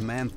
Man.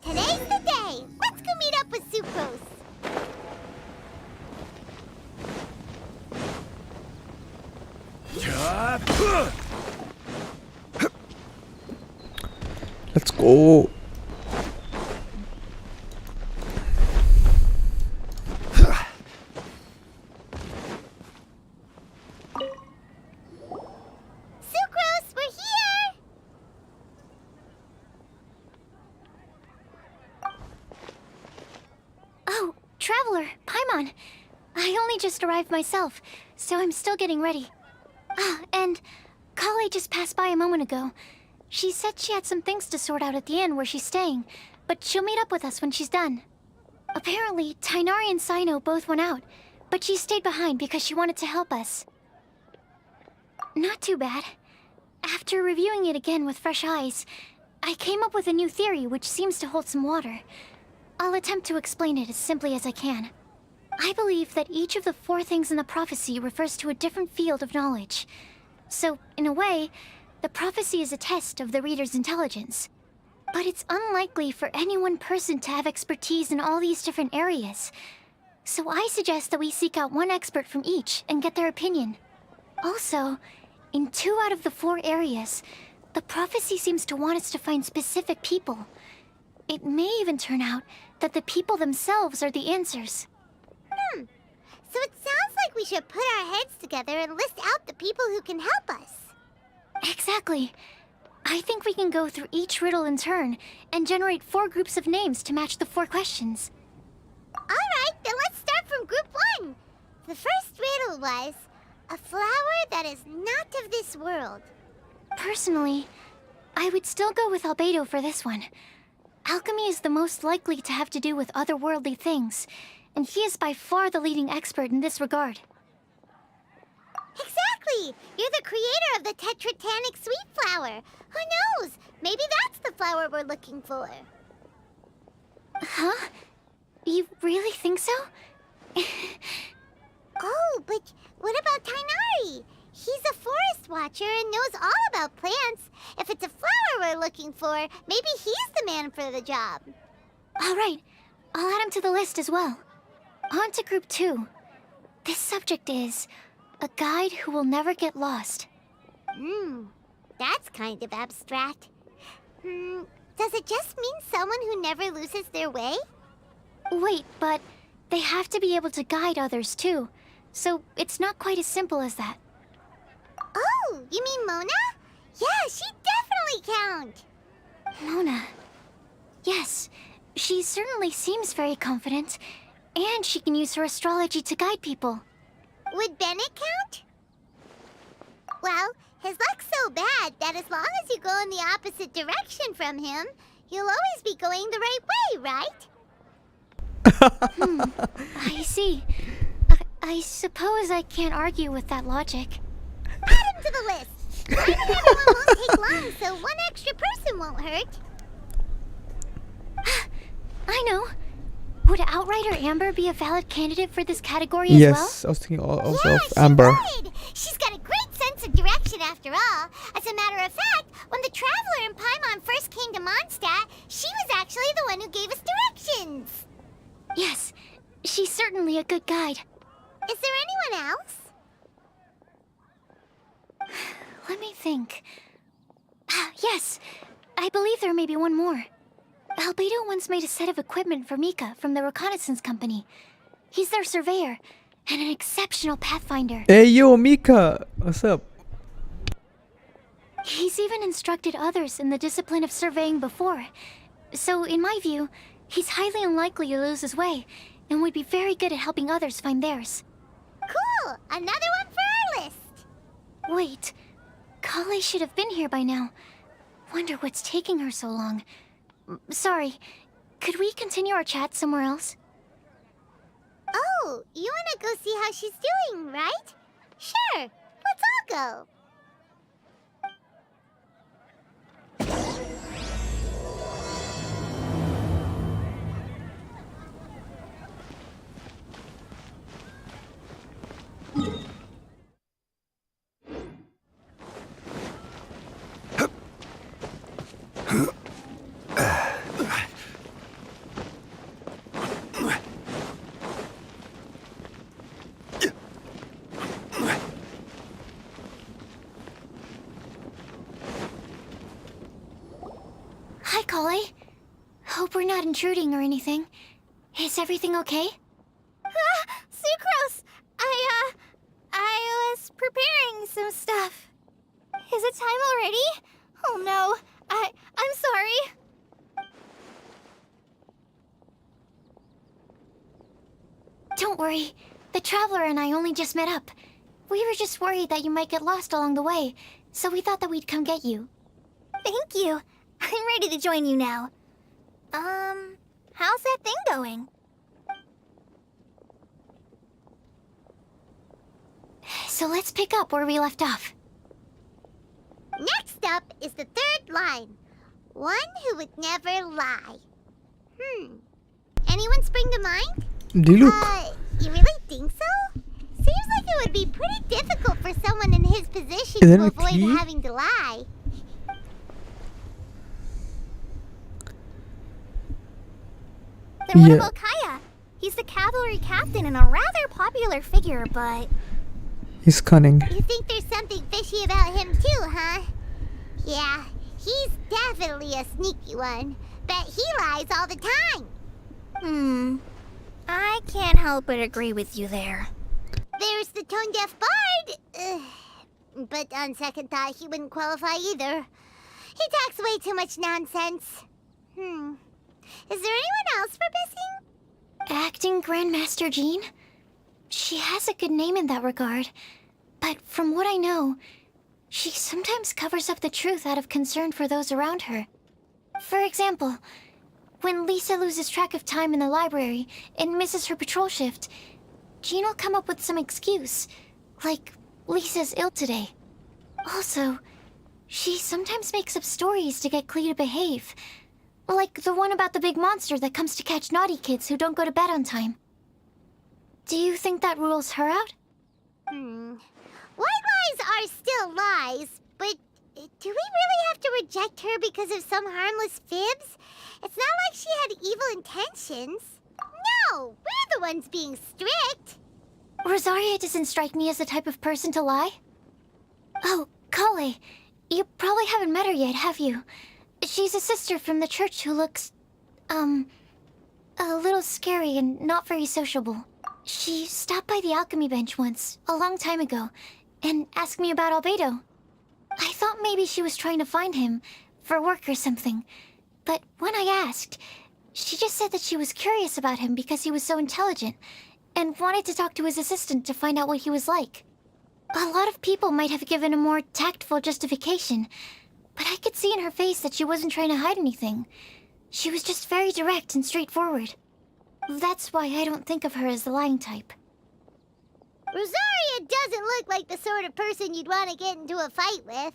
Today's the day! Let's go meet up with Sucrose! Let's go. Sucrose, we're here! Oh, Traveler, Paimon. I only just arrived myself, so I'm still getting ready. Ah, and Kale just passed by a moment ago. She said she had some things to sort out at the inn where she's staying, but she'll meet up with us when she's done. Apparently, Tainari and Sino both went out, but she stayed behind because she wanted to help us. Not too bad. After reviewing it again with fresh eyes, I came up with a new theory which seems to hold some water. I'll attempt to explain it as simply as I can. I believe that each of the 4 things in the prophecy refers to a different field of knowledge. So, in a way, the prophecy is a test of the reader's intelligence. But it's unlikely for any one person to have expertise in all these different areas. So I suggest that we seek out one expert from each and get their opinion. Also, in 2 out of the 4 areas, the prophecy seems to want us to find specific people. It may even turn out that the people themselves are the answers. So it sounds like we should put our heads together and list out the people who can help us. Exactly. I think we can go through each riddle in turn and generate 4 groups of names to match the 4 questions. Alright, then let's start from group 1. The first riddle was, a flower that is not of this world. Personally, I would still go with Albedo for this one. Alchemy is the most likely to have to do with otherworldly things, and he is by far the leading expert in this regard. Exactly! You're the creator of the tetratanic sweet flower. Who knows? Maybe that's the flower we're looking for. Huh? You really think so? Oh, but what about Tainari? He's a forest watcher and knows all about plants. If it's a flower we're looking for, maybe he's the man for the job. Alright, I'll add him to the list as well. On to group 2. This subject is a guide who will never get lost. That's kind of abstract. Does it just mean someone who never loses their way? Wait, but they have to be able to guide others too, so it's not quite as simple as that. Oh, you mean Mona? Yeah, she definitely count. Mona. Yes, she certainly seems very confident, and she can use her astrology to guide people. Would Bennett count? Well, his luck's so bad that as long as you go in the opposite direction from him, you'll always be going the right way, right? I see. I suppose I can't argue with that logic. Add him to the list. Finding everyone won't take long, so one extra person won't hurt. I know. Would Outrider Amber be a valid candidate for this category as well? Yes, I was thinking also Yeah, of she Amber. would. She's got a great sense of direction after all. As a matter of fact, when the Traveler and Paimon first came to Mondstadt, she was actually the one who gave us directions. Yes, she's certainly a good guide. Is there anyone else? Let me think. Yes, I believe there may be one more. Albedo once made a set of equipment for Mika from the reconnaissance company. He's their surveyor and an exceptional pathfinder. Hey yo, Mika! What's up? He's even instructed others in the discipline of surveying before. So, in my view, he's highly unlikely to lose his way, and would be very good at helping others find theirs. Cool! Another one for our list! Wait, Kale should have been here by now. Wonder what's taking her so long. Sorry, could we continue our chat somewhere else? Oh, you wanna go see how she's doing, right? Sure, let's all go. Hi, Kale. Hope we're not intruding or anything. Is everything okay? Sucrose! I was preparing some stuff. Is it time already? Oh no, I'm sorry. Don't worry. The Traveler and I only just met up. We were just worried that you might get lost along the way, so we thought that we'd come get you. Thank you. I'm ready to join you now. How's that thing going? So let's pick up where we left off. Next up is the third line. One who would never lie. Anyone spring to mind? Diluc. You really think so? Seems like it would be pretty difficult for someone in his position Isn't to it avoid key? having to lie. Then what Yeah. about Kaya? He's the cavalry captain and a rather popular figure, but... He's cunning. You think there's something fishy about him too, huh? Yeah, he's definitely a sneaky one. Bet he lies all the time. I can't help but agree with you there. There's the tone-deaf bard. But on second thought, he wouldn't qualify either. He talks way too much nonsense. Is there anyone else for missing? Acting Grandmaster Jean? She has a good name in that regard. But from what I know, she sometimes covers up the truth out of concern for those around her. For example, when Lisa loses track of time in the library and misses her patrol shift, Jean will come up with some excuse, like Lisa's ill today. Also, she sometimes makes up stories to get Klee to behave, like the one about the big monster that comes to catch naughty kids who don't go to bed on time. Do you think that rules her out? White lies are still lies, but do we really have to reject her because of some harmless fibs? It's not like she had evil intentions. No, we're the ones being strict. Rosaria doesn't strike me as the type of person to lie. Oh, Kale, you probably haven't met her yet, have you? She's a sister from the church who looks, a little scary and not very sociable. She stopped by the alchemy bench once, a long time ago, and asked me about Albedo. I thought maybe she was trying to find him, for work or something. But when I asked, she just said that she was curious about him because he was so intelligent, and wanted to talk to his assistant to find out what he was like. A lot of people might have given a more tactful justification, but I could see in her face that she wasn't trying to hide anything. She was just very direct and straightforward. That's why I don't think of her as the lying type. Rosaria doesn't look like the sort of person you'd want to get into a fight with.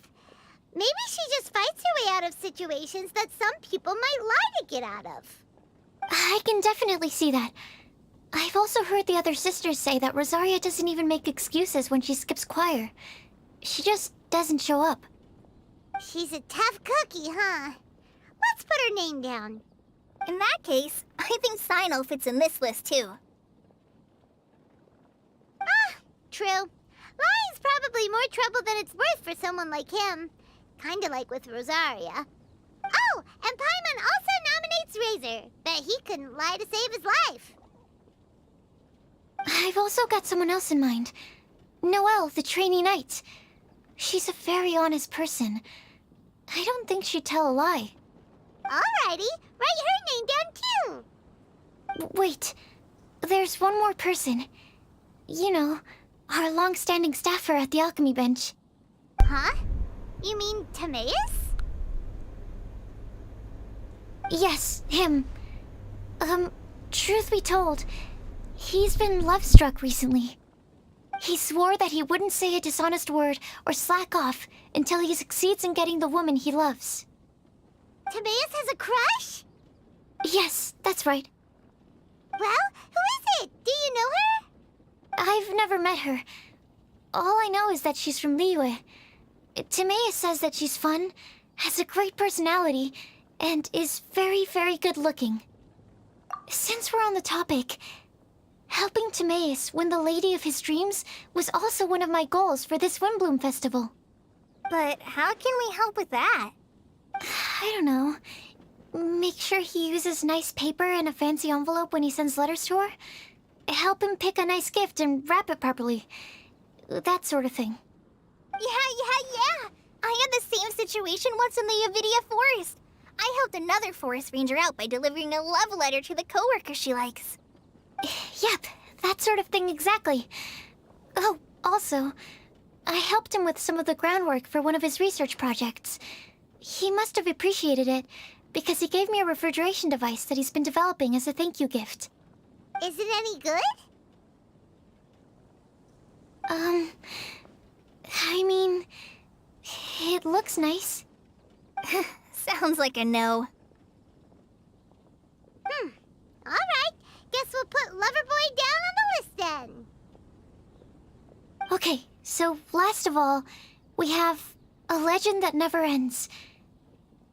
Maybe she just fights her way out of situations that some people might lie to get out of. I can definitely see that. I've also heard the other sisters say that Rosaria doesn't even make excuses when she skips choir. She just doesn't show up. She's a tough cookie, huh? Let's put her name down. In that case, I think Sino fits in this list too. True. Lying's probably more trouble than it's worth for someone like him. Kinda like with Rosaria. Oh, and Paimon also nominates Amidst's razor, but he couldn't lie to save his life. I've also got someone else in mind. Noelle, the trainee knight. She's a very honest person. I don't think she'd tell a lie. Alrighty, write her name down too. Wait, there's one more person. You know, our long-standing staffer at the alchemy bench. Huh? You mean Timaeus? Yes, him. Truth be told, he's been love-struck recently. He swore that he wouldn't say a dishonest word or slack off until he succeeds in getting the woman he loves. Timaeus has a crush? Yes, that's right. Well, who is it? Do you know her? I've never met her. All I know is that she's from Liyue. Timaeus says that she's fun, has a great personality, and is very, very good looking. Since we're on the topic, helping Timaeus win the lady of his dreams was also one of my goals for this Windblume festival. But how can we help with that? I don't know. Make sure he uses nice paper and a fancy envelope when he sends letters to her. Help him pick a nice gift and wrap it properly. That sort of thing. Yeah. I had the same situation once in the Avidia Forest. I helped another forest ranger out by delivering a love letter to the coworker she likes. Yep, that sort of thing exactly. Oh, also, I helped him with some of the groundwork for one of his research projects. He must have appreciated it, because he gave me a refrigeration device that he's been developing as a thank you gift. Is it any good? I mean, it looks nice. Sounds like a no. Alright, guess we'll put Loverboy down on the list then. Okay, so last of all, we have a legend that never ends.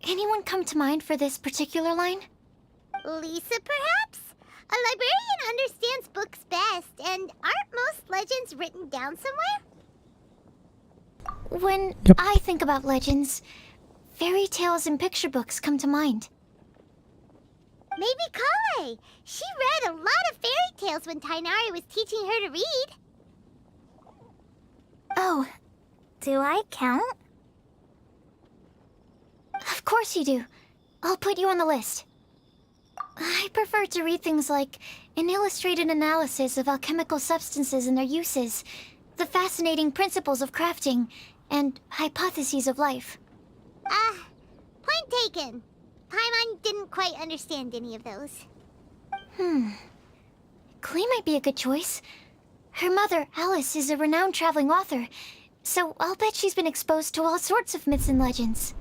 Anyone come to mind for this particular line? Lisa, perhaps? A librarian understands books best, and aren't most legends written down somewhere? When Yep. I think about legends, fairy tales and picture books come to mind. Maybe Kale. She read a lot of fairy tales when Tainari was teaching her to read. Oh, Do I count? of course you do. I'll put you on the list. I prefer to read things like an illustrated analysis of alchemical substances and their uses, the fascinating principles of crafting, and hypotheses of life. Point taken. Paimon didn't quite understand any of those. Klee might be a good choice. Her mother, Alice, is a renowned traveling author, so I'll bet she's been exposed to all sorts of myths and legends.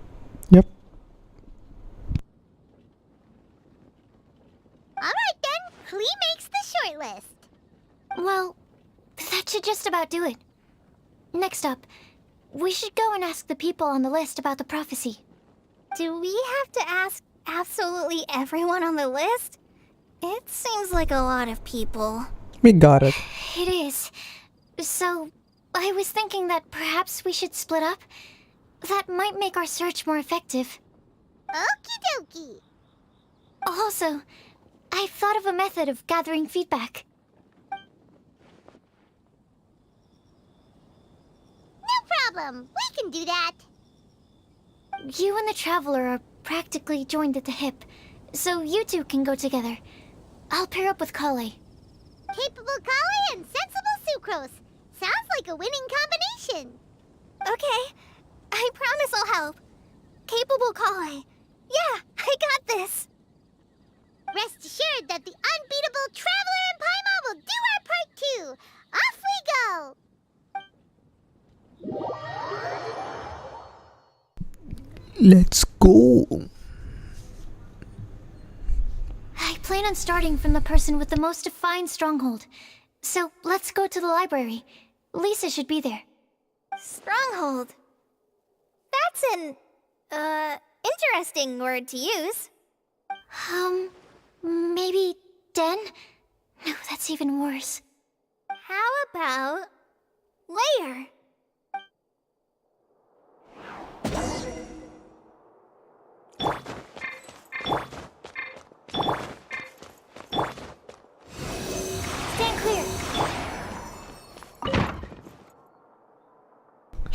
Yep. Alright then, Klee makes the short list. Well, that should just about do it. Next up, we should go and ask the people on the list about the prophecy. Do we have to ask absolutely everyone on the list? It seems like a lot of people. We got it. It is. So, I was thinking that perhaps we should split up. That might make our search more effective. Okie dokie. Also, I've thought of a method of gathering feedback. No problem. We can do that. You and the Traveler are practically joined at the hip, so you two can go together. I'll pair up with Kale. Capable Kale and sensible Sucrose. Sounds like a winning combination. Okay. I promise I'll help. Capable Kale. Yeah, I got this. Rest assured that the unbeatable Traveler and Paimon will do our part too. Off we go. Let's go. I plan on starting from the person with the most defined stronghold. So let's go to the library. Lisa should be there. Stronghold. That's an, interesting word to use. Maybe den? No, that's even worse. How about layer?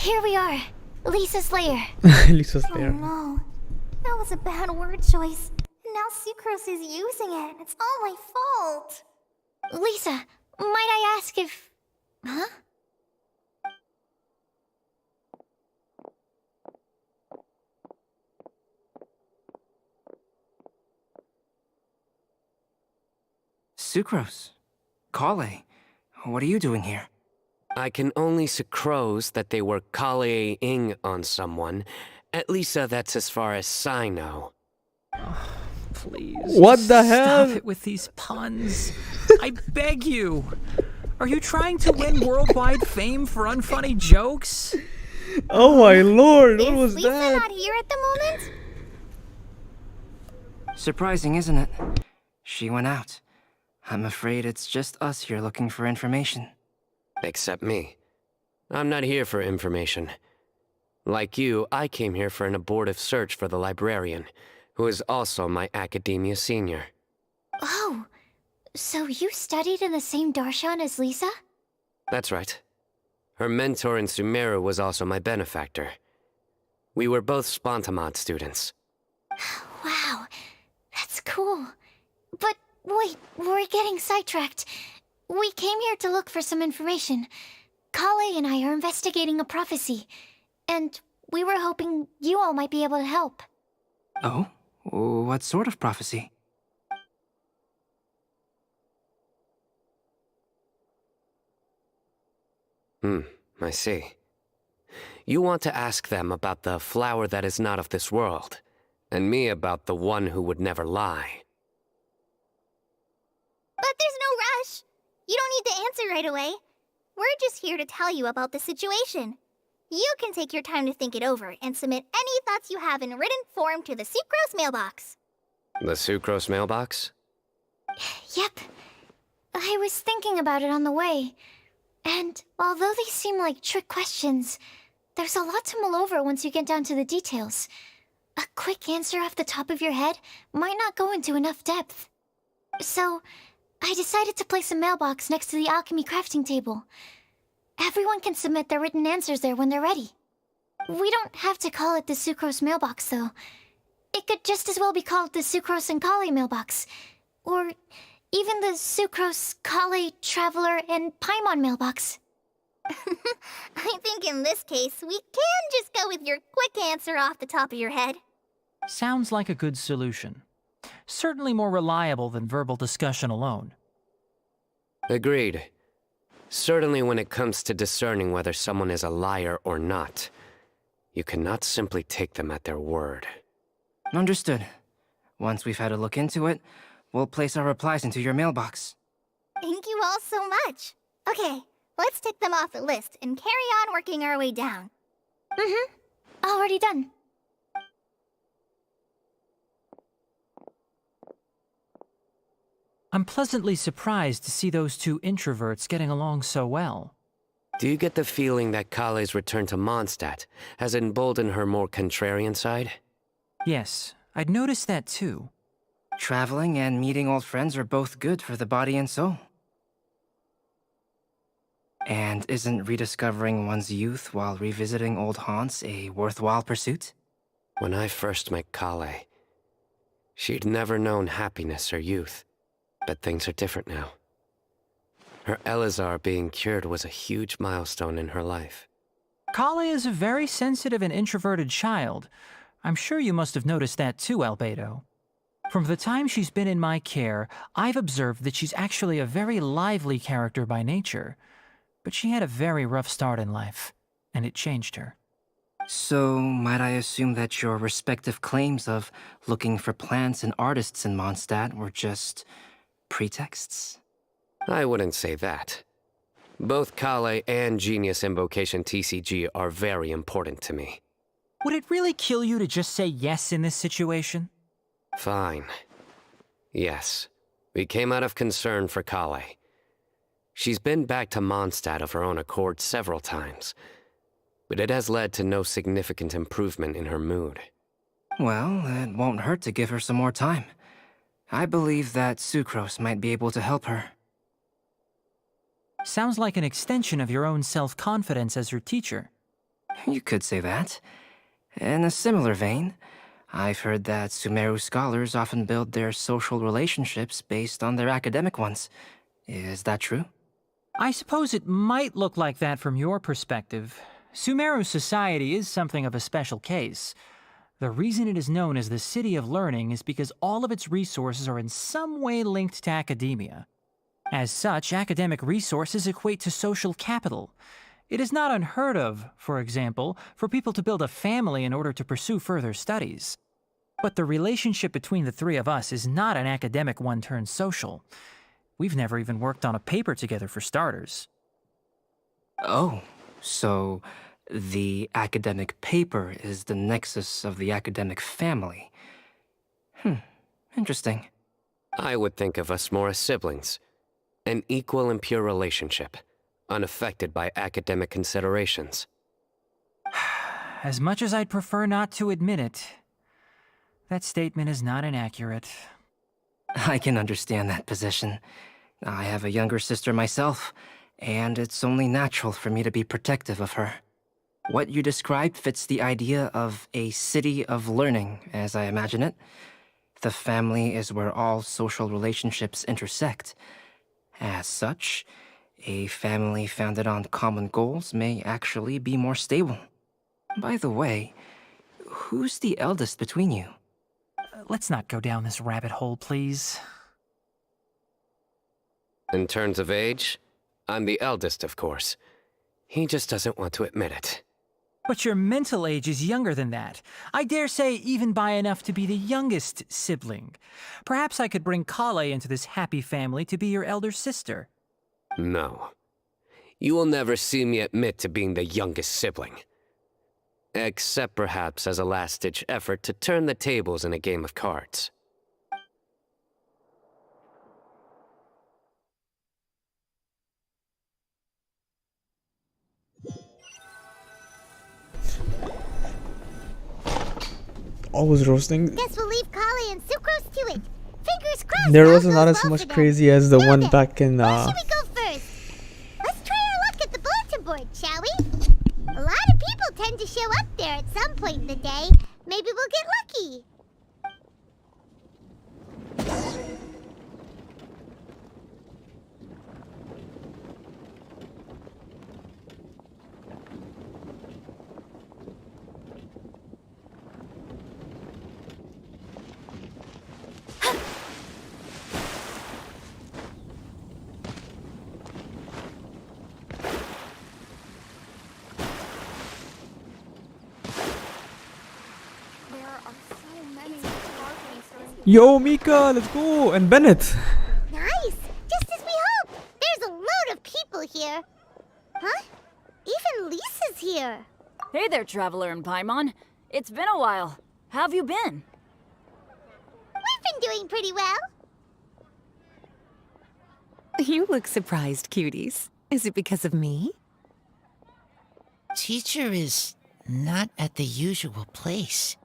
Here we are. Lisa's lair. Lisa's Oh there. no, that was a bad word choice. And now Sucrose is using it. It's all my fault. Lisa, might I ask if... Huh? Sucrose. Kale. What are you doing here? I can only sucrose that they were Kale-ing on someone. At least that's as far as I know. Please. What just the hell? Stop it with these puns. I beg you. Are you trying to win worldwide fame for unfunny jokes? Oh my lord, what was Is Lisa that? not here at the moment? Surprising, isn't it? She went out. I'm afraid it's just us here looking for information. Except me. I'm not here for information. Like you, I came here for an abortive search for the librarian, who is also my academia senior. Oh, so you studied in the same darshan as Lisa? That's right. Her mentor in Sumeru was also my benefactor. We were both Spontamod students. Wow, that's cool. But wait, we're getting sidetracked. We came here to look for some information. Kale and I are investigating a prophecy, and we were hoping you all might be able to help. Oh? What sort of prophecy? I see. You want to ask them about the flower that is not of this world, and me about the one who would never lie. But there's no rush. You don't need to answer right away. We're just here to tell you about the situation. You can take your time to think it over and submit any thoughts you have in written form to the Sucrose mailbox. The Sucrose mailbox? Yep. I was thinking about it on the way. And although they seem like trick questions, there's a lot to mull over once you get down to the details. A quick answer off the top of your head might not go into enough depth. So, I decided to place a mailbox next to the alchemy crafting table. Everyone can submit their written answers there when they're ready. We don't have to call it the Sucrose mailbox, though. It could just as well be called the Sucrose and Kale mailbox. Or even the Sucrose, Kale, Traveler, and Paimon mailbox. I think in this case, we can just go with your quick answer off the top of your head. Sounds like a good solution. Certainly more reliable than verbal discussion alone. Agreed. Certainly when it comes to discerning whether someone is a liar or not, you cannot simply take them at their word. Understood. Once we've had a look into it, we'll place our replies into your mailbox. Thank you all so much. Okay, let's tick them off the list and carry on working our way down. Already done. I'm pleasantly surprised to see those two introverts getting along so well. Do you get the feeling that Kale's return to Mondstadt has emboldened her more contrarian side? Yes, I'd noticed that too. Traveling and meeting old friends are both good for the body and soul. And isn't rediscovering one's youth while revisiting old haunts a worthwhile pursuit? When I first met Kale, she'd never known happiness or youth. But things are different now. Her Elazar being cured was a huge milestone in her life. Kale is a very sensitive and introverted child. I'm sure you must have noticed that too, Albedo. From the time she's been in my care, I've observed that she's actually a very lively character by nature. But she had a very rough start in life, and it changed her. So, might I assume that your respective claims of looking for plants and artists in Mondstadt were just pretexts? I wouldn't say that. Both Kale and Genius Invocation TCG are very important to me. Would it really kill you to just say yes in this situation? Fine. Yes. We came out of concern for Kale. She's been back to Mondstadt of her own accord several times, but it has led to no significant improvement in her mood. Well, it won't hurt to give her some more time. I believe that Sucrose might be able to help her. Sounds like an extension of your own self-confidence as her teacher. You could say that. In a similar vein, I've heard that Sumeru scholars often build their social relationships based on their academic ones. Is that true? I suppose it might look like that from your perspective. Sumeru society is something of a special case. The reason it is known as the City of Learning is because all of its resources are in some way linked to academia. As such, academic resources equate to social capital. It is not unheard of, for example, for people to build a family in order to pursue further studies. But the relationship between the three of us is not an academic one turned social. We've never even worked on a paper together for starters. Oh, so the academic paper is the nexus of the academic family. Interesting. I would think of us more as siblings. An equal and pure relationship, unaffected by academic considerations. As much as I'd prefer not to admit it, that statement is not inaccurate. I can understand that position. I have a younger sister myself, and it's only natural for me to be protective of her. What you described fits the idea of a city of learning, as I imagine it. The family is where all social relationships intersect. As such, a family founded on common goals may actually be more stable. By the way, who's the eldest between you? Let's not go down this rabbit hole, please. In terms of age, I'm the eldest, of course. He just doesn't want to admit it. But your mental age is younger than that. I dare say even by enough to be the youngest sibling. Perhaps I could bring Kale into this happy family to be your elder sister. No. You will never see me admit to being the youngest sibling. Except perhaps as a last-ditch effort to turn the tables in a game of cards. Always roasting. Guess we'll leave Kale and Sucrose to it. Fingers crossed. There all wasn't goes not as well much for them. crazy as the Now one then, back in where should we go first? Let's try our luck at the bulletin board, shall we? A lot of people tend to show up there at some point in the day. Maybe we'll get lucky. Yo, Mika, let's go! And Bennett! Nice! Just as we hoped! There's a load of people here. Huh? Even Lisa's here. Hey there, Traveler and Paimon. It's been a while. How have you been? We've been doing pretty well. You look surprised, cuties. Is it because of me? Teacher is not at the usual place.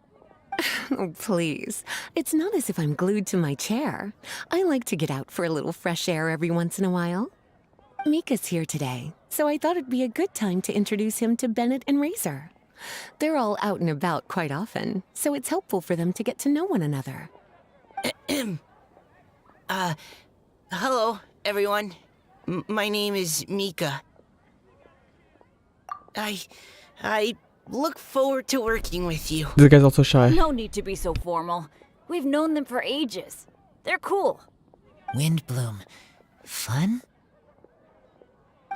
Oh, please. It's not as if I'm glued to my chair. I like to get out for a little fresh air every once in a while. Mika's here today, so I thought it'd be a good time to introduce him to Bennett and Razor. They're all out and about quite often, so it's helpful for them to get to know one another. Hello, everyone. My name is Mika. I look forward to working with you. This guy's also shy. No need to be so formal. We've known them for ages. They're cool. Windblume. Fun?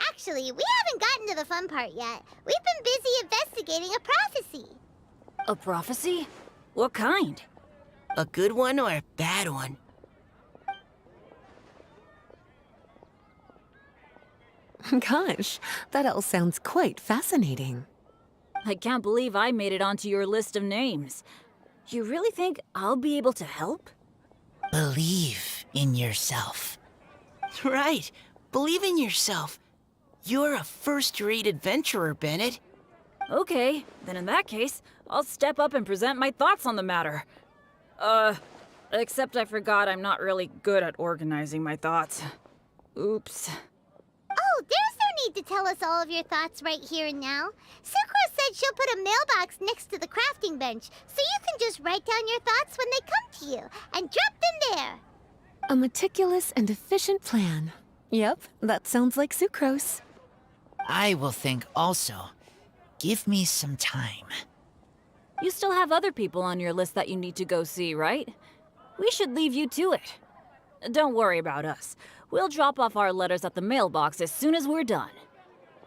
Actually, we haven't gotten to the fun part yet. We've been busy investigating a prophecy. A prophecy? What kind? A good one or a bad one? Gosh, that all sounds quite fascinating. I can't believe I made it onto your list of names. You really think I'll be able to help? Believe in yourself. Right. Believe in yourself. You're a first-rate adventurer, Bennett. Okay, then in that case, I'll step up and present my thoughts on the matter. Except I forgot I'm not really good at organizing my thoughts. Oops. Oh, there's no need to tell us all of your thoughts right here and now. Sucrose said she'll put a mailbox next to the crafting bench, so you can just write down your thoughts when they come to you, and drop them there. A meticulous and efficient plan. Yep, that sounds like sucrose. I will think also. Give me some time. You still have other people on your list that you need to go see, right? We should leave you to it. Don't worry about us. We'll drop off our letters at the mailbox as soon as we're done.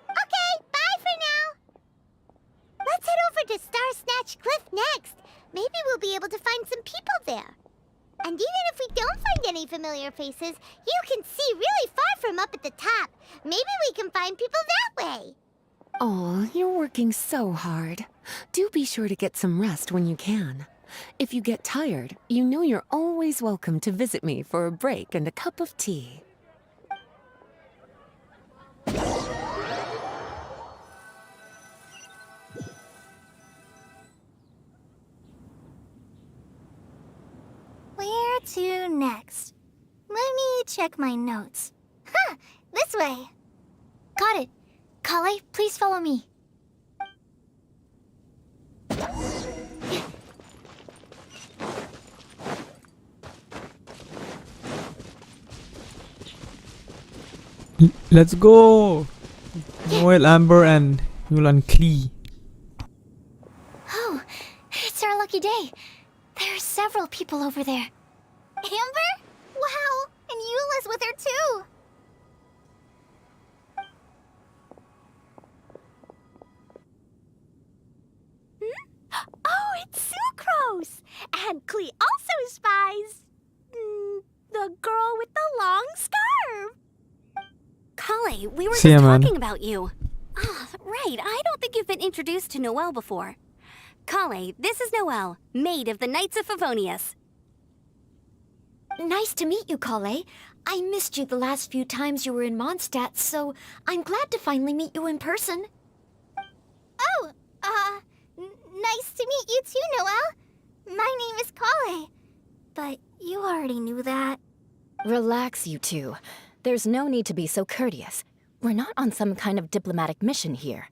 Okay, bye for now. Let's head over to Star Snatch Cliff next. Maybe we'll be able to find some people there. And even if we don't find any familiar faces, you can see really far from up at the top. Maybe we can find people that way. Oh, you're working so hard. Do be sure to get some rest when you can. If you get tired, you know you're always welcome to visit me for a break and a cup of tea. Where to next? Let me check my notes. Huh, this way. Got it. Kale, please follow me. Let's go! Noel, Amber, and Yulan Klee. Oh, it's our lucky day. There are several people over there. Amber? Wow, and Eula's with her too. Oh, it's Sucrose! And Klee also spies the girl with the long scarf. Kale, we were See just ya, man. talking about you. Ah, right. I don't think you've been introduced to Noelle before. Kale, this is Noelle, maid of the Knights of Favonius. Nice to meet you, Kale. I missed you the last few times you were in Mondstadt, so I'm glad to finally meet you in person. Oh, nice to meet you too, Noelle. My name is Kale. But you already knew that. Relax, you two. There's no need to be so courteous. We're not on some kind of diplomatic mission here.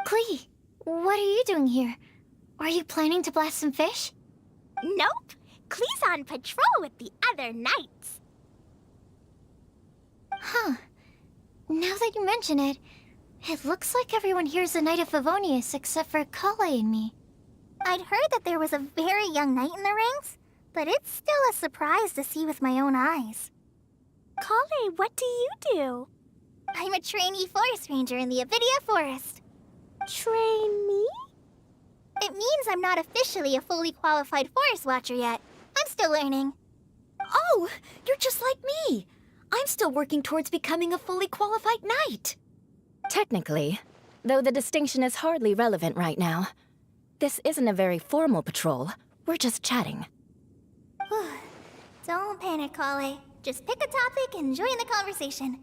Klee, what are you doing here? Are you planning to blast some fish? Nope. Klee's on patrol with the other knights. Huh. Now that you mention it, it looks like everyone here's a Knight of Favonius except for Kale and me. I'd heard that there was a very young knight in the ranks, but it's still a surprise to see with my own eyes. Kale, what do you do? I'm a trainee forest ranger in the Avidia Forest. Trainee? It means I'm not officially a fully qualified forest watcher yet. I'm still learning. Oh, you're just like me. I'm still working towards becoming a fully qualified knight. Technically, though the distinction is hardly relevant right now. This isn't a very formal patrol. We're just chatting. Don't panic, Kale. Just pick a topic and join the conversation.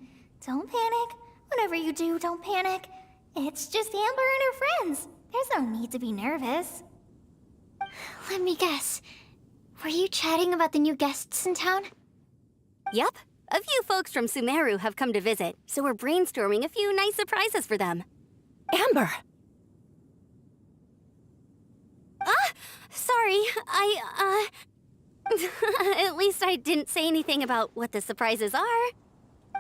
Don't panic. Whatever you do, don't panic. It's just Amber and her friends. There's no need to be nervous. Let me guess. Were you chatting about the new guests in town? Yup. A few folks from Sumeru have come to visit, so we're brainstorming a few nice surprises for them. Amber! Sorry, At least I didn't say anything about what the surprises are.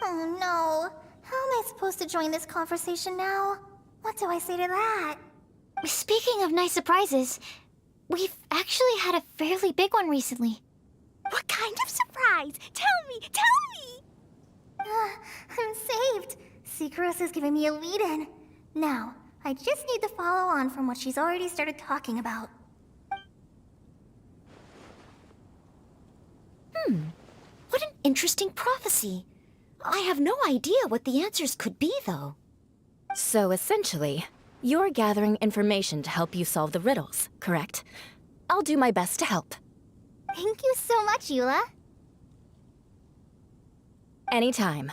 Oh no. How am I supposed to join this conversation now? What do I say to that? Speaking of nice surprises, we've actually had a fairly big one recently. What kind of surprise? Tell me! I'm saved. Sucrose is giving me a lead-in. Now, I just need to follow on from what she's already started talking about. What an interesting prophecy. I have no idea what the answers could be, though. So essentially, you're gathering information to help you solve the riddles, correct? I'll do my best to help. Thank you so much, Eula. Anytime.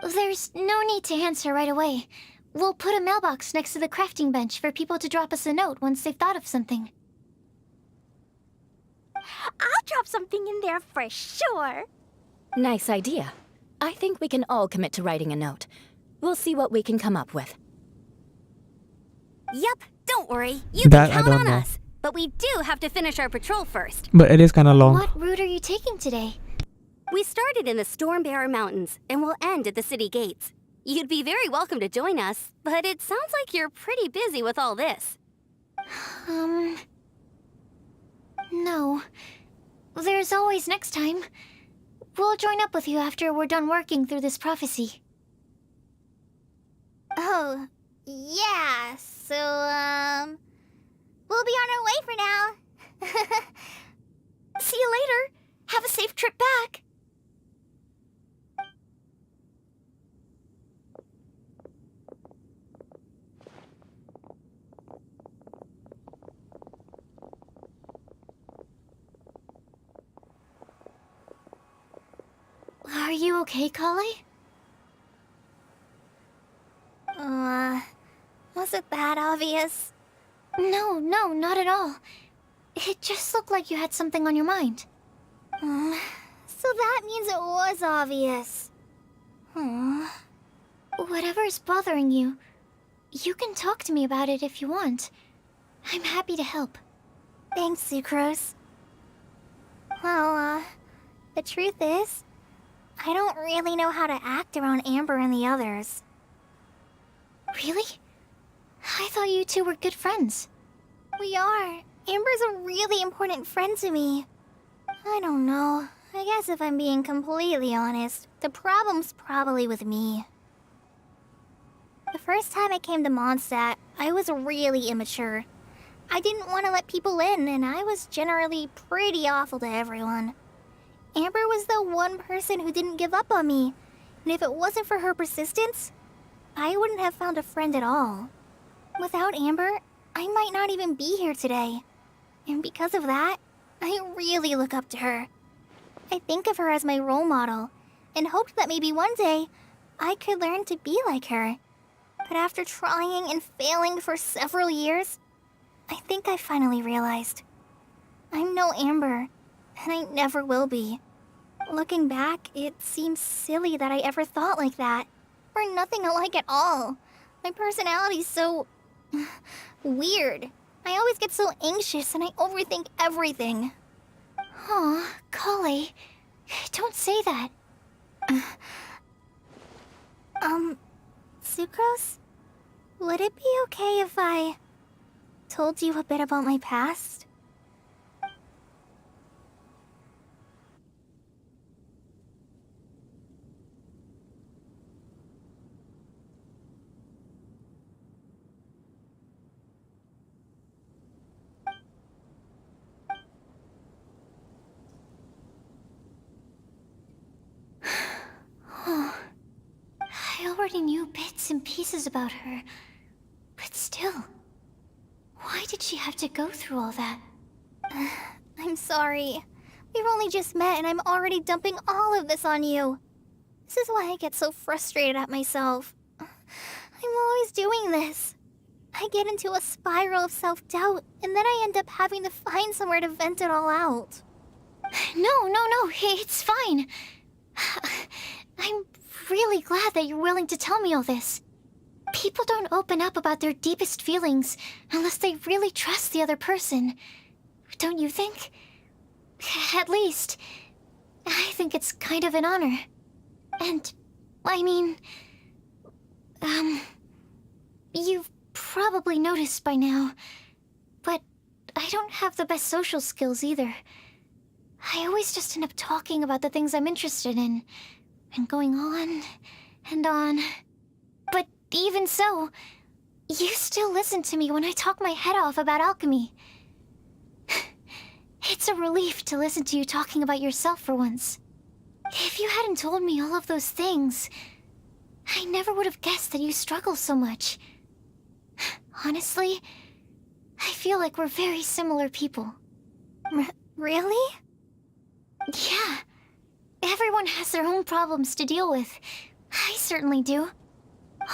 There's no need to answer right away. We'll put a mailbox next to the crafting bench for people to drop us a note once they've thought of something. I'll drop something in there for sure. Nice idea. I think we can all commit to writing a note. We'll see what we can come up with. Yep, don't worry. You That can I count don't on know. us. But we do have to finish our patrol first. But it is kind of long. What route are you taking today? We started in the Stormbearer Mountains and will end at the city gates. You'd be very welcome to join us, but it sounds like you're pretty busy with all this. No. There's always next time. We'll join up with you after we're done working through this prophecy. Oh, yeah, so, we'll be on our way for now. See you later. Have a safe trip back. Are you okay, Kale? Was it that obvious? No, not at all. It just looked like you had something on your mind. So that means it was obvious. Whatever's bothering you, you can talk to me about it if you want. I'm happy to help. Thanks, Sucrose. Well, the truth is, I don't really know how to act around Amber and the others. Really? I thought you two were good friends. We are. Amber's a really important friend to me. I don't know. I guess if I'm being completely honest, the problem's probably with me. The first time I came to Mondstadt, I was really immature. I didn't want to let people in, and I was generally pretty awful to everyone. Amber was the one person who didn't give up on me, and if it wasn't for her persistence, I wouldn't have found a friend at all. Without Amber, I might not even be here today. And because of that, I really look up to her. I think of her as my role model, and hoped that maybe one day, I could learn to be like her. But after trying and failing for several years, I think I finally realized. I'm no Amber, and I never will be. Looking back, it seems silly that I ever thought like that. We're nothing alike at all. My personality's so... weird. I always get so anxious and I overthink everything. Aw, Kale. Don't say that. Sucrose? Would it be okay if I told you a bit about my past? I already knew bits and pieces about her, but still, why did she have to go through all that? I'm sorry. We've only just met and I'm already dumping all of this on you. This is why I get so frustrated at myself. I'm always doing this. I get into a spiral of self-doubt, and then I end up having to find somewhere to vent it all out. No, it's fine. I'm really glad that you're willing to tell me all this. People don't open up about their deepest feelings unless they really trust the other person. Don't you think? At least, I think it's kind of an honor. And, I mean... You've probably noticed by now, but I don't have the best social skills either. I always just end up talking about the things I'm interested in, and going on and on. But even so, you still listen to me when I talk my head off about alchemy. It's a relief to listen to you talking about yourself for once. If you hadn't told me all of those things, I never would have guessed that you struggle so much. Honestly, I feel like we're very similar people. Really? Yeah. Everyone has their own problems to deal with. I certainly do.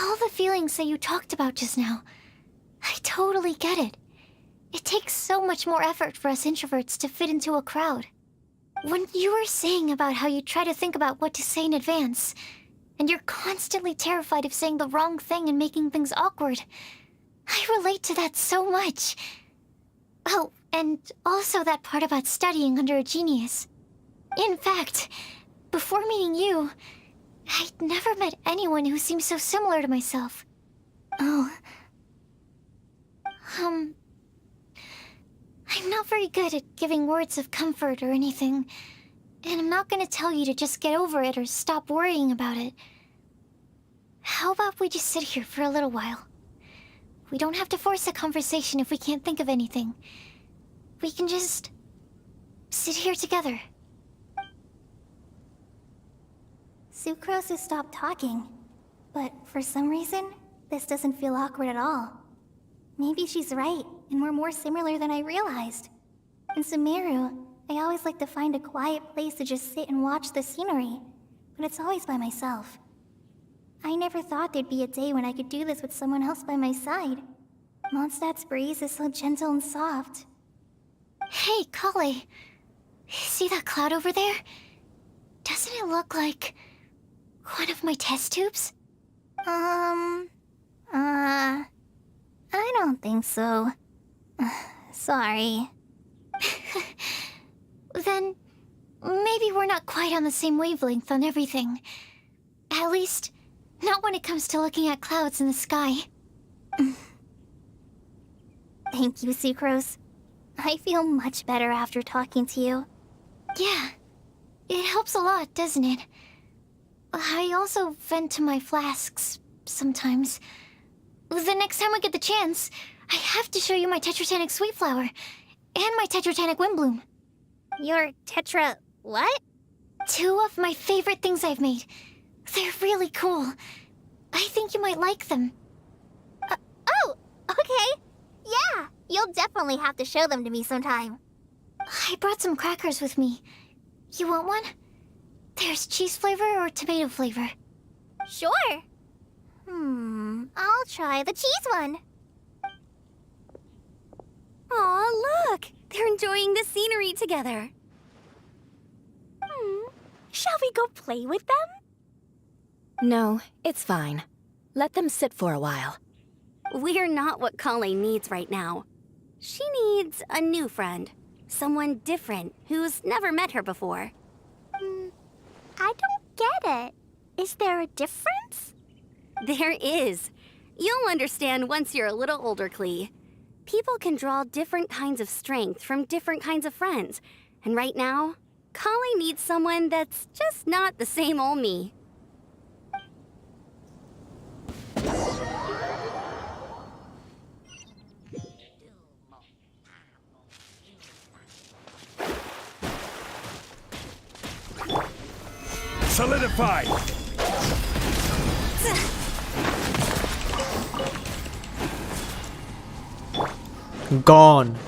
All the feelings that you talked about just now, I totally get it. It takes so much more effort for us introverts to fit into a crowd. When you were saying about how you try to think about what to say in advance, and you're constantly terrified of saying the wrong thing and making things awkward, I relate to that so much. Oh, and also that part about studying under a genius. In fact, before meeting you, I'd never met anyone who seemed so similar to myself. Oh. I'm not very good at giving words of comfort or anything, and I'm not gonna tell you to just get over it or stop worrying about it. How about we just sit here for a little while? We don't have to force a conversation if we can't think of anything. We can just sit here together. Sucrose has stopped talking, but for some reason, this doesn't feel awkward at all. Maybe she's right, and we're more similar than I realized. In Sumeru, I always like to find a quiet place to just sit and watch the scenery, but it's always by myself. I never thought there'd be a day when I could do this with someone else by my side. Mondstadt's breeze is so gentle and soft. Hey, Kale. See that cloud over there? Doesn't it look like one of my test tubes? I don't think so. Sorry. Then maybe we're not quite on the same wavelength on everything. At least, not when it comes to looking at clouds in the sky. Thank you, Sucrose. I feel much better after talking to you. Yeah, it helps a lot, doesn't it? I also vent to my flasks sometimes. The next time I get the chance, I have to show you my Tetratanic Sweet Flower and my Tetratanic Windblume. Your tetra... what? 2 of my favorite things I've made. They're really cool. I think you might like them. Oh, okay. Yeah, you'll definitely have to show them to me sometime. I brought some crackers with me. You want one? There's cheese flavor or tomato flavor. Sure. I'll try the cheese one. Aw, look! They're enjoying the scenery together. Shall we go play with them? No, it's fine. Let them sit for a while. We're not what Kale needs right now. She needs a new friend. Someone different who's never met her before. I don't get it. Is there a difference? There is. You'll understand once you're a little older, Klee. People can draw different kinds of strength from different kinds of friends. And right now, Kale needs someone that's just not the same old me. Solidified! Gone.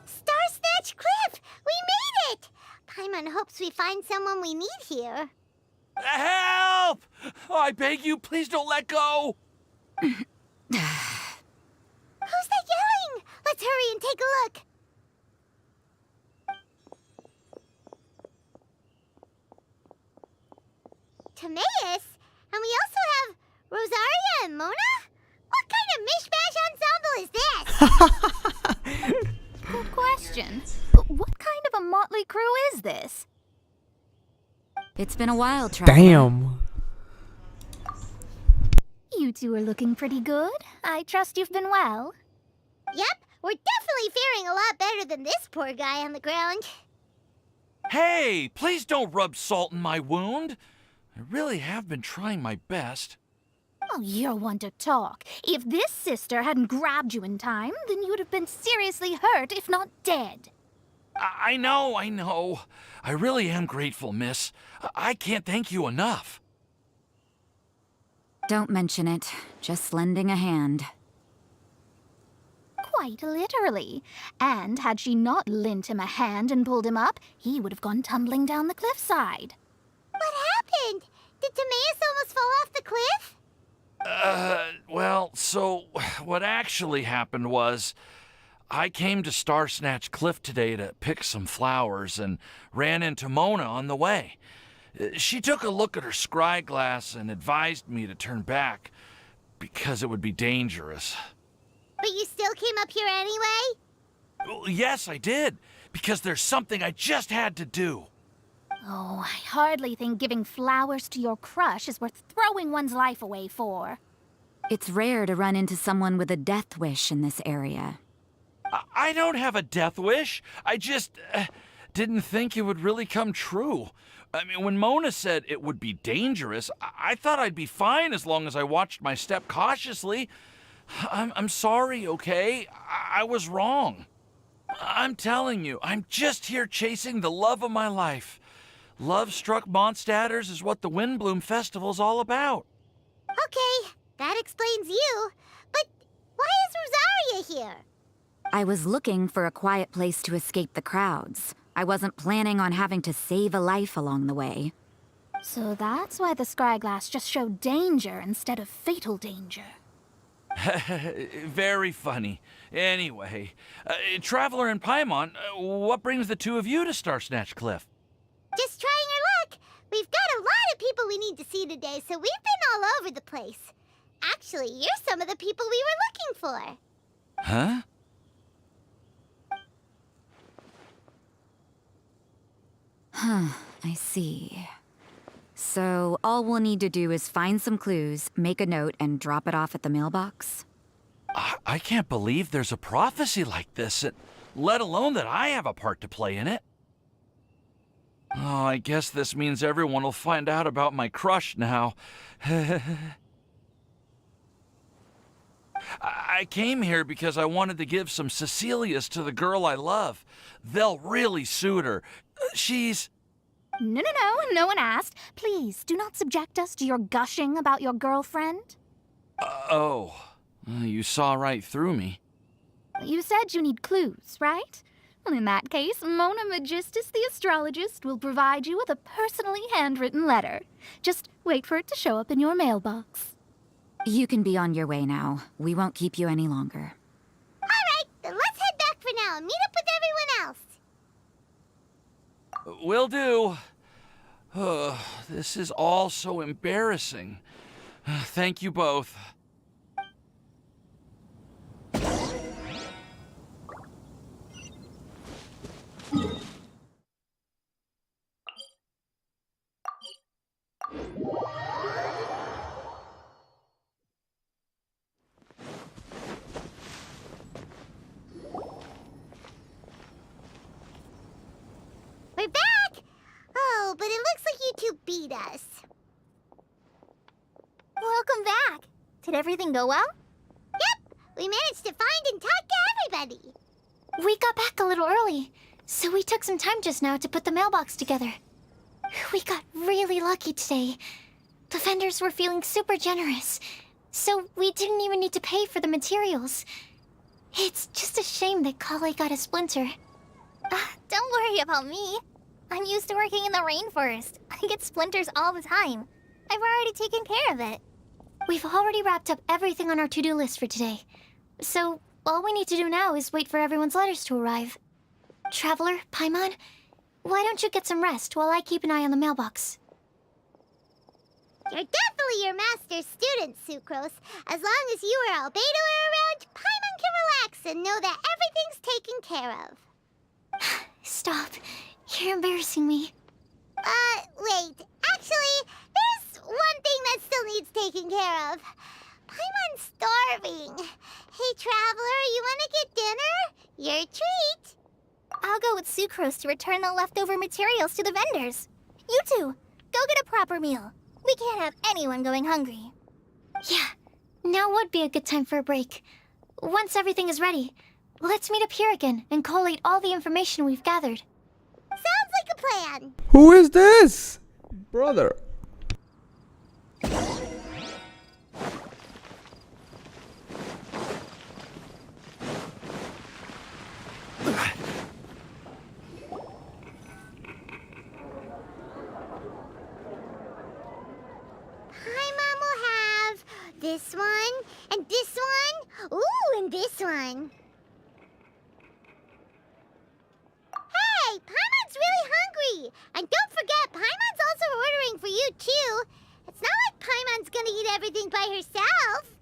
Star-Snatch Cliff! We made it! Paimon hopes we find someone we need here. Help! I beg you, please don't let go! Who's that yelling? Let's hurry and take a look. Timaeus? And we also have Rosaria and Mona? What kind of mishmash ensemble is this? Good question. What kind of a motley crew is this? It's been a while, Traveler. Damn. You two are looking pretty good. I trust you've been well. Yep, we're definitely faring a lot better than this poor guy on the ground. Hey, please don't rub salt in my wound. I really have been trying my best. Oh, you're one to talk. If this sister hadn't grabbed you in time, then you'd have been seriously hurt, if not dead. I know. I really am grateful, miss. I can't thank you enough. Don't mention it. Just lending a hand. Quite literally. And had she not lent him a hand and pulled him up, he would have gone tumbling down the cliffside. What happened? Did Timaeus almost fall off the cliff? Well, so what actually happened was I came to Star Snatch Cliff today to pick some flowers and ran into Mona on the way. She took a look at her scry glass and advised me to turn back because it would be dangerous. But you still came up here anyway? Well, yes, I did, because there's something I just had to do. Oh, I hardly think giving flowers to your crush is worth throwing one's life away for. It's rare to run into someone with a death wish in this area. I don't have a death wish. I just didn't think it would really come true. I mean, when Mona said it would be dangerous, I thought I'd be fine as long as I watched my step cautiously. I'm sorry, okay? I was wrong. I'm telling you, I'm just here chasing the love of my life. Love-struck Mondstadters is what the Windblume Festival's all about. Okay, that explains you. But why is Rosaria here? I was looking for a quiet place to escape the crowds. I wasn't planning on having to save a life along the way. So that's why the scryglass just showed danger instead of fatal danger. Very funny. Anyway, Traveler and Paimon, what brings the two of you to Star Snatch Cliff? Just trying our luck. We've got a lot of people we need to see today, so we've been all over the place. Actually, you're some of the people we were looking for. Huh? I see. So all we'll need to do is find some clues, make a note, and drop it off at the mailbox? I can't believe there's a prophecy like this, let alone that I have a part to play in it. Oh, I guess this means everyone will find out about my crush now. I came here because I wanted to give some Cecilias to the girl I love. They'll really suit her. She's... No, no one asked. Please, do not subject us to your gushing about your girlfriend. You saw right through me. You said you need clues, right? Well, in that case, Mona Magistus the astrologist will provide you with a personally handwritten letter. Just wait for it to show up in your mailbox. You can be on your way now. We won't keep you any longer. All right, then let's head back for now and meet up with everyone else. Will do. This is all so embarrassing. Thank you both. We're back! Oh, but it looks like you two beat us. Welcome back. Did everything go well? Yep, we managed to find and talk to everybody. We got back a little early, so we took some time just now to put the mailbox together. We got really lucky today. The vendors were feeling super generous, so we didn't even need to pay for the materials. It's just a shame that Kale got a splinter. Don't worry about me. I'm used to working in the rainforest. I get splinters all the time. I've already taken care of it. We've already wrapped up everything on our to-do list for today. So, all we need to do now is wait for everyone's letters to arrive. Traveler, Paimon, why don't you get some rest while I keep an eye on the mailbox? You're definitely your master's student, Sucrose. As long as you or Albedo are around, Paimon can relax and know that everything's taken care of. Stop. You're embarrassing me. Wait. Actually, there's one thing that still needs taking care of. Paimon's starving. Hey, Traveler, you want to get dinner? Your treat. I'll go with Sucrose to return the leftover materials to the vendors. You two, go get a proper meal. We can't have anyone going hungry. Yeah, now would be a good time for a break. Once everything is ready, let's meet up here again and collate all the information we've gathered. Sounds like a plan. Who is this? Brother. Paimon will have this one, and this one, ooh, and this one. hurry! And don't forget, Paimon's also ordering for you, too. It's not like Paimon's gonna eat everything by herself.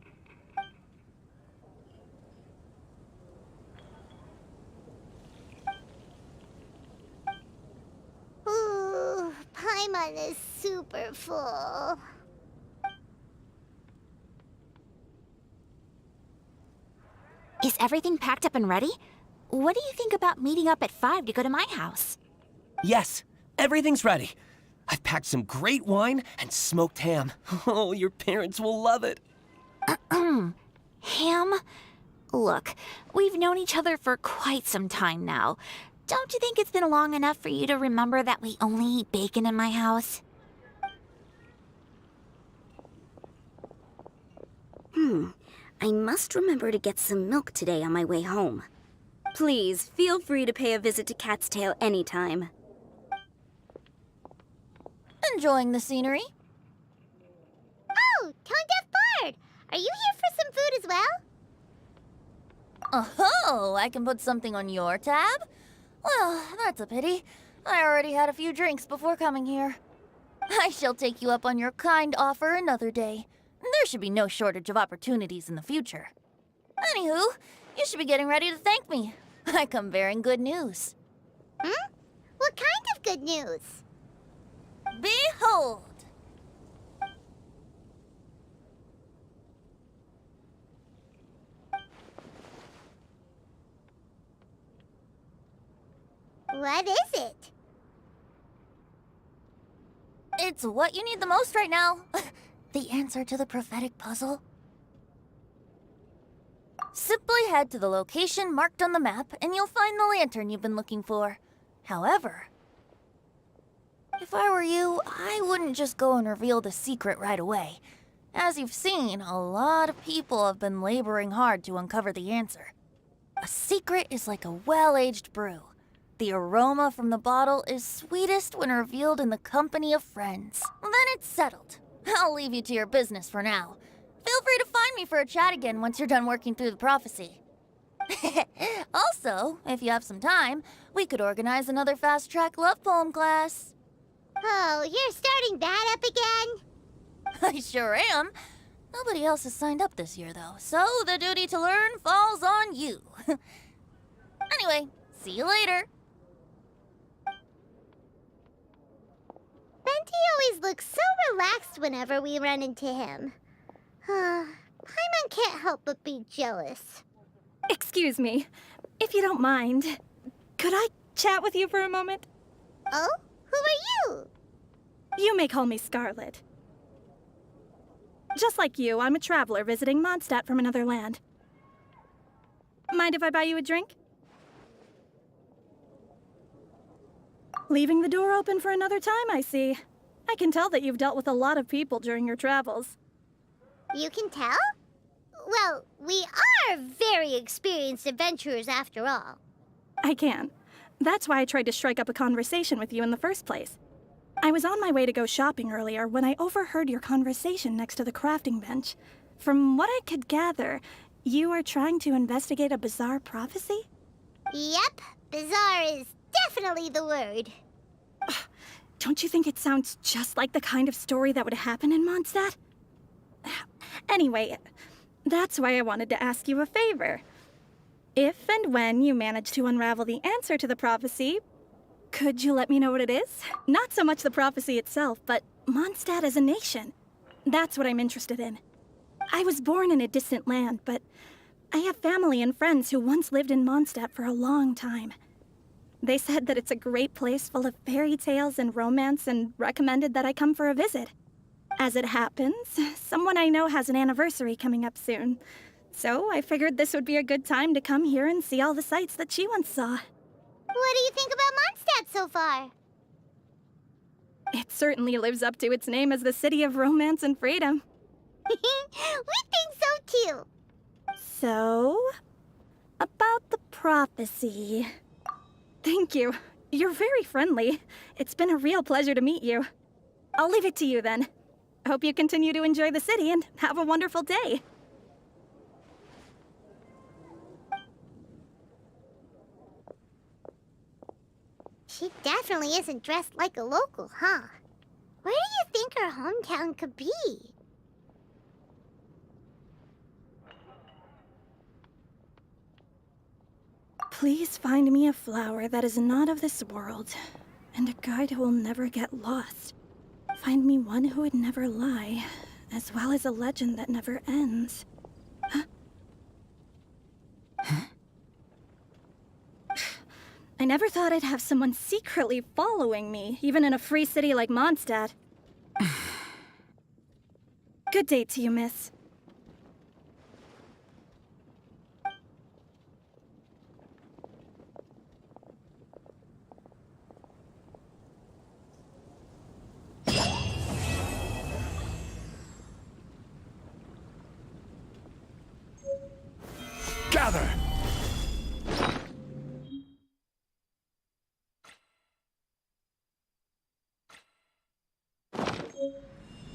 Ooh, Paimon is super full. Is everything packed up and ready? What do you think about meeting up at 5 to go to my house? Yes, everything's ready. I've packed some great wine and smoked ham. Oh, your parents will love it. Ham? Look, we've known each other for quite some time now. Don't you think it's been long enough for you to remember that we only eat bacon in my house? I must remember to get some milk today on my way home. Please, feel free to pay a visit to Cat's Tail anytime. Enjoying the scenery? Oh, Tone Deaf Bard! Are you here for some food as well? Oh, I can put something on your tab? Well, that's a pity. I already had a few drinks before coming here. I shall take you up on your kind offer another day. There should be no shortage of opportunities in the future. Anywho, you should be getting ready to thank me. I come bearing good news. What kind of good news? Behold! What is it? It's what you need the most right now. The answer to the prophetic puzzle. Simply head to the location marked on the map and you'll find the lantern you've been looking for. However, if I were you, I wouldn't just go and reveal the secret right away. As you've seen, a lot of people have been laboring hard to uncover the answer. A secret is like a well-aged brew. The aroma from the bottle is sweetest when revealed in the company of friends. Then it's settled. I'll leave you to your business for now. Feel free to find me for a chat again once you're done working through the prophecy. Also, if you have some time, we could organize another fast-track love poem class. Oh, you're starting that up again? I sure am. Nobody else has signed up this year, though, so the duty to learn falls on you. Anyway, see you later. Benti always looks so relaxed whenever we run into him. Paimon can't help but be jealous. Excuse me, if you don't mind, could I chat with you for a moment? Oh? Who are you? You may call me Scarlet. Just like you, I'm a traveler visiting Mondstadt from another land. Mind if I buy you a drink? Leaving the door open for another time, I see. I can tell that you've dealt with a lot of people during your travels. You can tell? Well, we are very experienced adventurers after all. I can. That's why I tried to strike up a conversation with you in the first place. I was on my way to go shopping earlier when I overheard your conversation next to the crafting bench. From what I could gather, you are trying to investigate a bizarre prophecy? Yep, bizarre is definitely the word. Don't you think it sounds just like the kind of story that would happen in Mondstadt? Anyway, that's why I wanted to ask you a favor. If and when you manage to unravel the answer to the prophecy, could you let me know what it is? Not so much the prophecy itself, but Mondstadt as a nation. That's what I'm interested in. I was born in a distant land, but I have family and friends who once lived in Mondstadt for a long time. They said that it's a great place full of fairy tales and romance and recommended that I come for a visit. As it happens, someone I know has an anniversary coming up soon. So I figured this would be a good time to come here and see all the sights that she once saw. What do you think about Mondstadt so far? It certainly lives up to its name as the city of romance and freedom. We think so too. So, about the prophecy. Thank you. You're very friendly. It's been a real pleasure to meet you. I'll leave it to you then. Hope you continue to enjoy the city and have a wonderful day. She definitely isn't dressed like a local, huh? Where do you think her hometown could be? Please find me a flower that is not of this world, and a guide who will never get lost. Find me one who would never lie, as well as a legend that never ends. Huh? I never thought I'd have someone secretly following me, even in a free city like Mondstadt. Good day to you, miss. Gather!